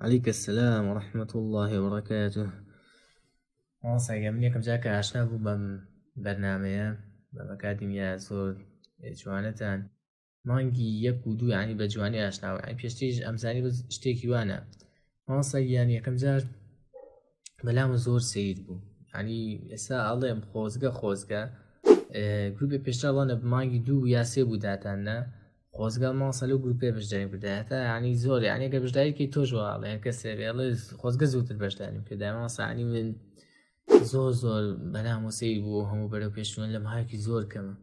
عليك السلام ورحمة الله وبركاته. مواصل من يكم جاك عشنا برنامج بأكاديمية زور جوانتان مانجي يكودو يعني بجواني عشنا يعني بيشتيج أمزاني بس اشتيكي وانا مواصل يعني يكم جار بلام زور سيد بو يعني إسا الله خوزقا گروپی پێشتاڵانە بمانگی 2 یا 3 بوو داتاننا خۆزگەڵ ماڵسەل و گروپێ بەشداری بدایەتە ینی زۆر یانێکە بەشداریکی تۆژواڵێ کەسێ خۆزگە زووتر بەشداریم کردای ماسانی من زۆر بەنام وسەی بوو هەموو بەرەو پێشوان لە ماهایکی زۆر کەمە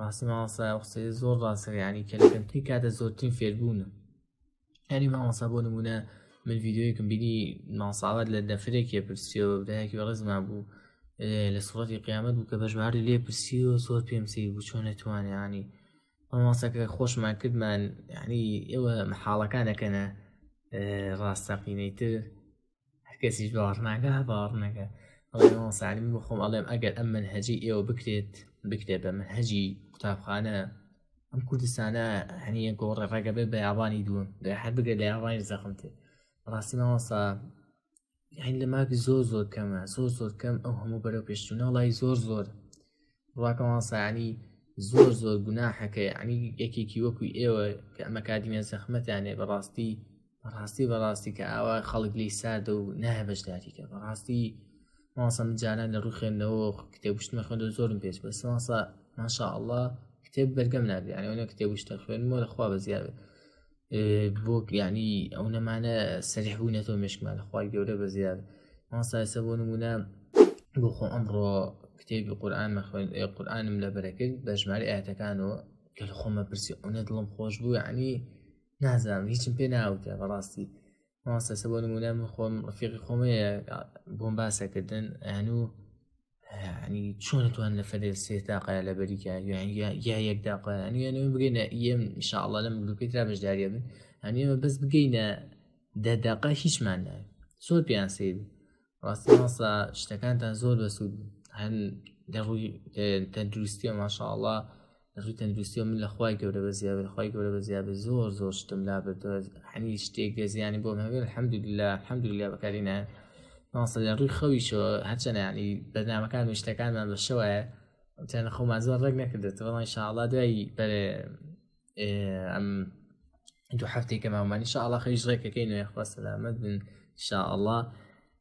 ڕاستی ماڵسا قسەی زۆر ڕاستە ینی کەلەکەمتی کاتە زۆرترین فێربوونە ینی ماڵسا بۆ نمونە من ڤیدیۆیەکم بینی ماڵساوات لە دەفرێکیە پرسیەوە بدایەکی بەڕێزمان بوو لە سوڕەتی قیامەت بوو کە بەژواری لێ پرسیوە زۆر پێم سیر بوو چۆن نەتوانێ ینی ماسەکە خۆشمان کردمان ینی ئێوە محاڵەکانەکەنە ڕاستەقینەیتر هەر کەسیش باوەڕ ناکە ماسانی من بۆ خۆم ئەڵێم ئەگەر ئەم منهەجەی ئێوە بکرێت بە منهەجی قوتابخانە ئەم کوردستانە هەنیە گۆڕێ ڕێگەبێت بە یابانی دووەم هەر بگەێت لە یابانی زەخمتێ ڕاستی مامۆستا یعنی لە ماکی زۆر کەمە زۆر کەم ئەو هەموو بەرەو پێشچوونە وڵی زۆر ڕاکە ماسا ینی زۆر گوناحەکە ینی یەکێکی وەکوی ئێوە کە ئەمە کادیمە زەخمەتیانێ بەڕاستی کە ئاوا خەڵک لی ساردە و نایە بەشداریکە بەڕاستی ماسا من جاران لە ڕوو خوێندنەوە کتێبشتمە خوێندە زۆرم پێش بەس ماسا ماشاءالله کتێب بەرگەم نابێ ینی ئەوە کتێبشتە خوێنمەوە لەخوا بەزیابێت بۆ ینی ئەو نەمانە سەریح بوونێتەوە مشکمان لەخوای گەورە بەزیاد ماسایسە بۆ نمونە بۆ خۆ ئەمڕۆ کتێبی قورئانم لە بەرەکرد بە ژمارە ئاەتەکانەوە کە لە خۆمە پرسی ئەوە دڵم خۆش بوو ینی نازانم هیچم پێ ناوتە بەڕاستی ماسایسە بۆ نمونە من خۆم ڕفیقی خۆمەیە بۆم باسەکردن ینی چۆن نتوان لە فەرێ 3 داقەیە لە بەریکە یا 1 داقەیە ینی بگەینە ئێم ئینشاءالله لەم گروپێترا بەشداریە بن ینی ئێمە بەس بگەینە 10 داقە هیچمان ناوێت زۆر پێیان سیر بوو ڕاستی ماسا شتەکانتان زۆر بەسوود هەن لە ڕووی تەندروستیە ماشاءالله لە ڕووی تەندروستیە من لەخوای گەورە بەزیابێت زۆر شتم لا بردەوە هەنی شتێک گەزیانی بۆم هەبێت الحەمدولله بەکارینە ماسا لە ڕووی خەویشەوە هەرچەنە ینی بەرنامەکان و شتەکانمان بەشەوەیە چەنە خۆمان زۆر ڕێک نەکردێت وەڵام ئینشاءالله دوای بەرێ ئەم 2 هەفتەی کە ماوەمان ئینشاءالله خەریش ڕێکەکەین و یەخوا سەلامەت بن ئینشاءالله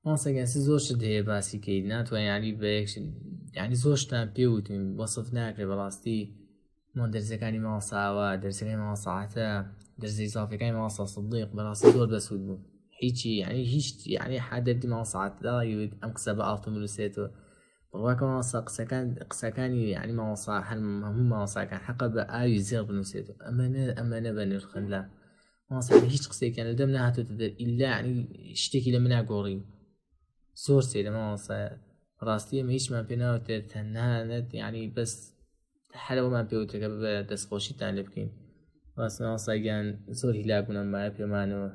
ماسەگەنسی زۆر شت هەیە باسی کەیت ناتوانین ینی بە ینی زۆر شتان پێوتین وەسف ناکرێت بەڕاستی من دەرزەکانی ماڵساوە دەرزەکانی ماڵساعاتە دەرزە ئیزافیەکانی ماڵسا سڵدیق بەڕاستی زۆر بەسوود بوو هیچی هیچ حدەردی ماڵساعاتدا ئەم قسە بە ئاڵتم نووسێتەوە بڕواکە ماڵسا قسەکانی ینی ماڵسا هەموو ماڵساکان حەقە بە ئاوی زێر بنووسێتەوە ئەمەنە بە نرخەنلا ماڵسا هیچ قسەیەکیان لە دەم نهاتوتە دەر ئیلا ینی شتێکی لە منا گۆڕی زۆر سێ لە ماڵسا ڕاستی ئەمە هیچمان پێ ناوتێت تەنانەت ینی بەس هەرەوەمان پێوتەکە بە دەستخۆشیتان لێ بکەین ڕاستی ماڵساگیان زۆر هیلاک بوون ئەم مایە پێمانەوە